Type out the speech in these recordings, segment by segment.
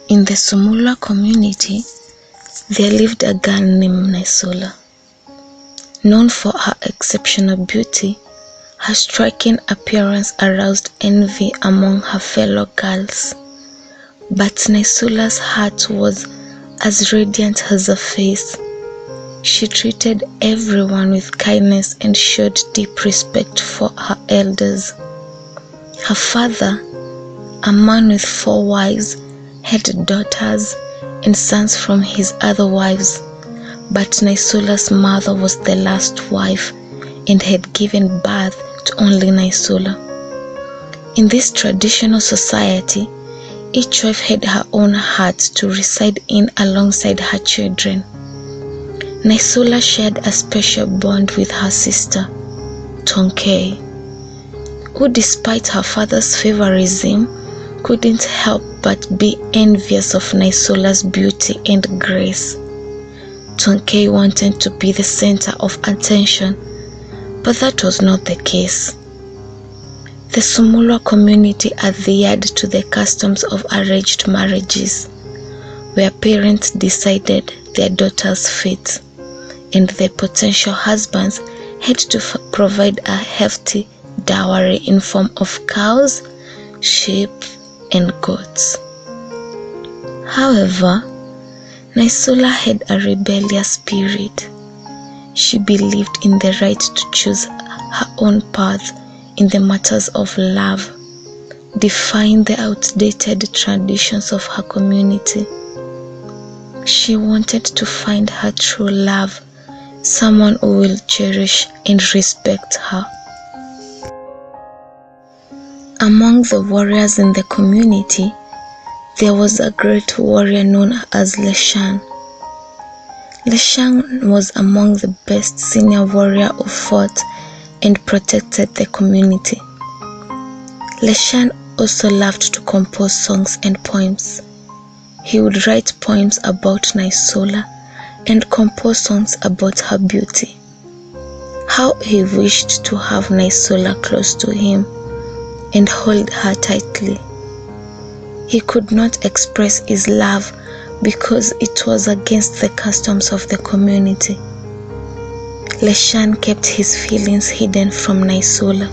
In the Simulwa community, there lived a girl named Naisula. Known for her exceptional beauty, her striking appearance aroused envy among her fellow girls. But Naisula's heart was as radiant as her face. She treated everyone with kindness and showed deep respect for her elders. Her father, a man with 4 wives, had daughters and sons from his other wives, but Naisula's mother was the last wife and had given birth to only Naisula. In this traditional society, each wife had her own hut to reside in alongside her children. Naisula shared a special bond with her sister, Tonkei, who despite her father's favorism couldn't help but be envious of Naisula's beauty and grace. Tonkei wanted to be the center of attention, but that was not the case. The Simulwa community adhered to the customs of arranged marriages, where parents decided their daughter's fate, and their potential husbands had to provide a hefty dowry in form of cows, sheep, and goats. However, Naisula had a rebellious spirit. She believed in the right to choose her own path in the matters of love, defying the outdated traditions of her community. She wanted to find her true love, someone who will cherish and respect her. Among the warriors in the community, there was a great warrior known as Leshan. Leshan was among the best senior warrior who fought and protected the community. Leshan also loved to compose songs and poems. He would write poems about Naisula and compose songs about her beauty. How he wished to have Naisula close to him and hold her tightly. He could not express his love because it was against the customs of the community. Leshan kept his feelings hidden from Naisula.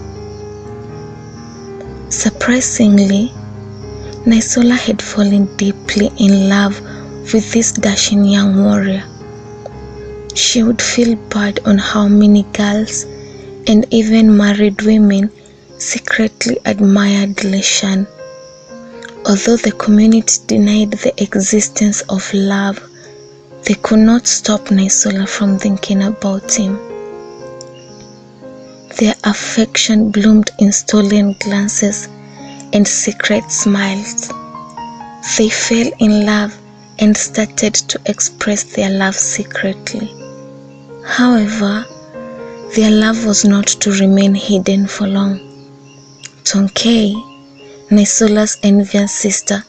Surprisingly, Naisula had fallen deeply in love with this dashing young warrior. She would feel bad on how many girls and even married women secretly admired Leshan. Although the community denied the existence of love, they could not stop Naisula from thinking about him. Their affection bloomed in stolen glances and secret smiles. They fell in love and started to express their love secretly. However, their love was not to remain hidden for long. Tonkei, Naisula's envious sister,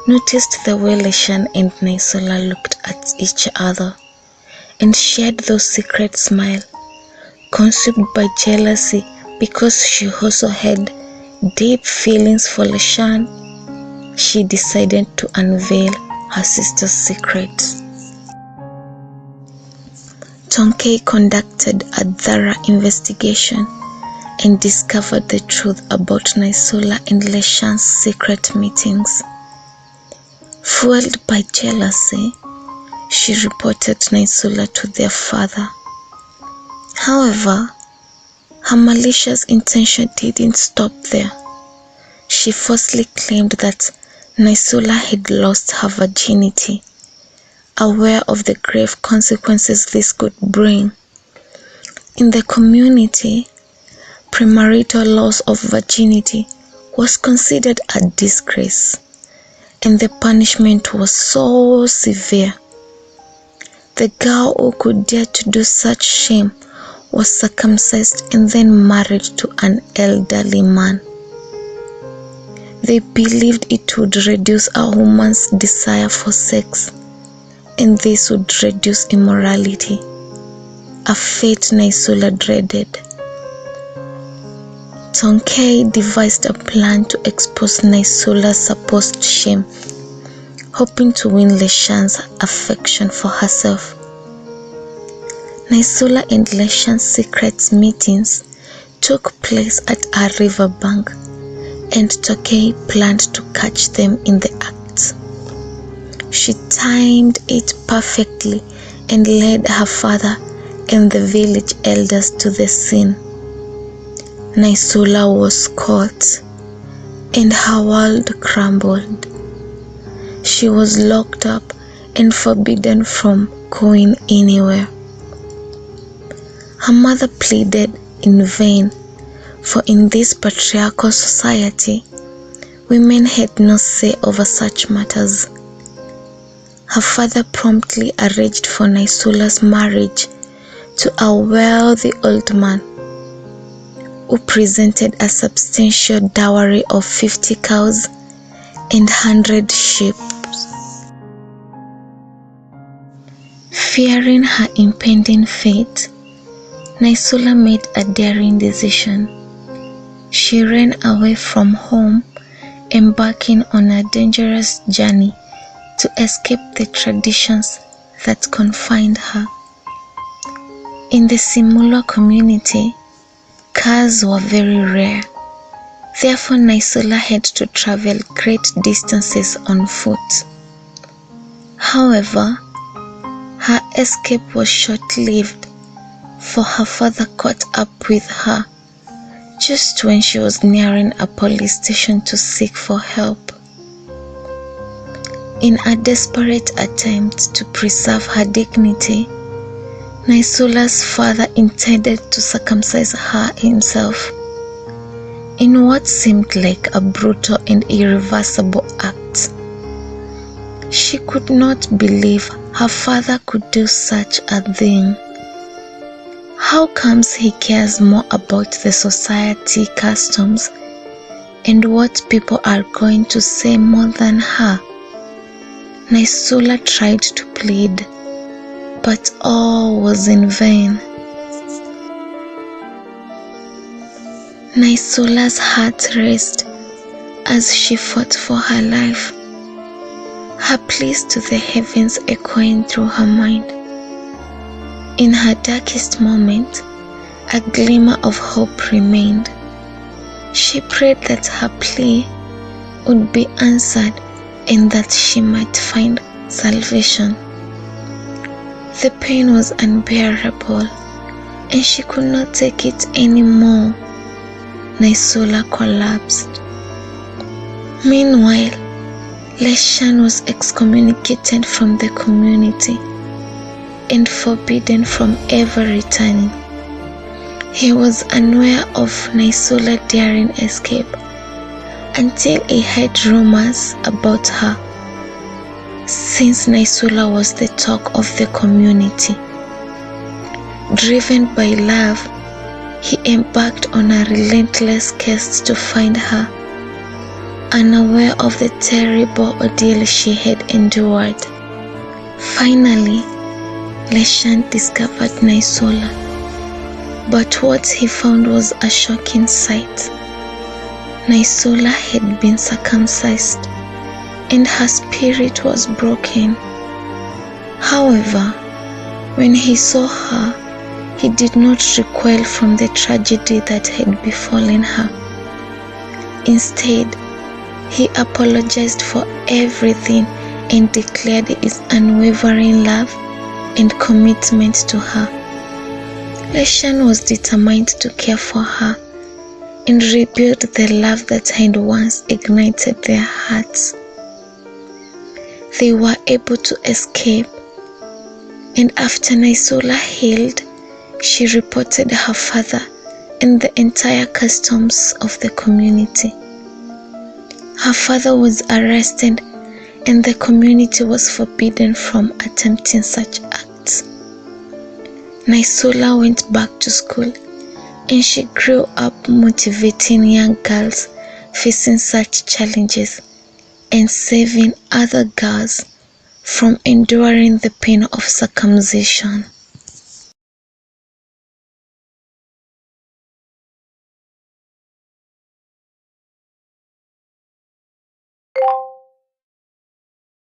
noticed the way Leshan and Naisula looked at each other and shared those secret smiles. Consumed by jealousy because she also had deep feelings for Leshan, she decided to unveil her sister's secrets. Tonkei conducted a thorough investigation and discovered the truth about Naisula and Leshan's secret meetings. Fueled by jealousy, she reported Naisula to their father. However, her malicious intention didn't stop there. She falsely claimed that Naisula had lost her virginity, aware of the grave consequences this could bring. In the community, premarital loss of virginity was considered a disgrace, and the punishment was so severe. The girl who could dare to do such shame was circumcised and then married to an elderly man. They believed it would reduce a woman's desire for sex, and this would reduce immorality, a fate Naisula dreaded. Tonkei devised a plan to expose Naisula's supposed shame. hoping to win Leshan's affection for herself. Naisula and Leshan's secret meetings took place at a riverbank, and Tonkei planned to catch them in the act. She timed it perfectly and led her father and the village elders to the scene. Naisula was caught, and her world crumbled. She was locked up and forbidden from going anywhere. Her mother pleaded in vain, for in this patriarchal society, women had no say over such matters. Her father promptly arranged for Naisula's marriage to a wealthy old man, who presented a substantial dowry of 50 cows and 100 sheep. Fearing her impending fate, Naisula made a daring decision. She ran away from home, embarking on a dangerous journey to escape the traditions that confined her. In the Simulwa community, cars were very rare. Therefore, Naisula had to travel great distances on foot. However, her escape was short-lived, for her father caught up with her just when she was nearing a police station to seek for help. In a desperate attempt to preserve her dignity, Naisula's father intended to circumcise her himself, in what seemed like a brutal and irreversible act. She could not believe her father could do such a thing. How comes he cares more about the society customs and what people are going to say more than her? Naisula tried to plead, but all was in vain. Naisula's heart raced as she fought for her life, her pleas to the heavens echoing through her mind. In her darkest moment, a glimmer of hope remained. She prayed that her plea would be answered and that she might find salvation. The pain was unbearable, and she could not take it anymore. Naisula collapsed. Meanwhile, Leshan was excommunicated from the community and forbidden from ever returning. He was unaware of Naisula's daring escape until he heard rumors about her, since Naisula was the talk of the community. Driven by love, he embarked on a relentless quest to find her, unaware of the terrible ordeal she had endured. Finally, Leshan discovered Naisula, but what he found was a shocking sight. Naisula had been circumcised, and her spirit was broken. However, when he saw her, he did not recoil from the tragedy that had befallen her. Instead, he apologized for everything and declared his unwavering love and commitment to her. Leshan was determined to care for her and rebuild the love that had once ignited their hearts. They were able to escape, and after Naisula healed, she reported her father and the entire customs of the community. Her father was arrested, and the community was forbidden from attempting such acts. Naisula went back to school, and she grew up motivating young girls facing such challenges and saving other girls from enduring the pain of circumcision.